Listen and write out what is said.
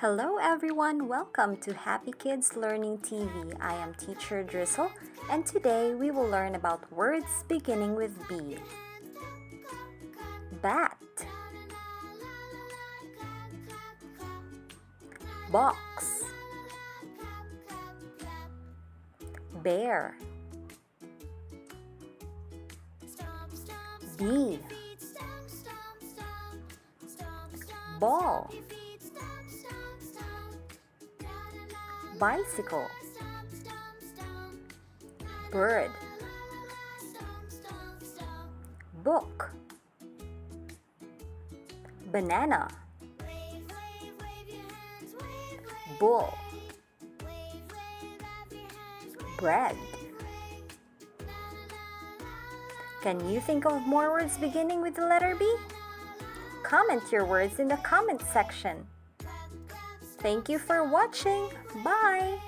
Hello everyone, welcome to Happy Kids Learning TV. I am teacher Drizzle and today we will learn about words beginning with B. Bat, box, bear, bee, ball, bicycle, bird, book, banana, bull, bread. Can you think of more words beginning with the letter B? Comment your words in the comment section. Thank you for watching. Bye!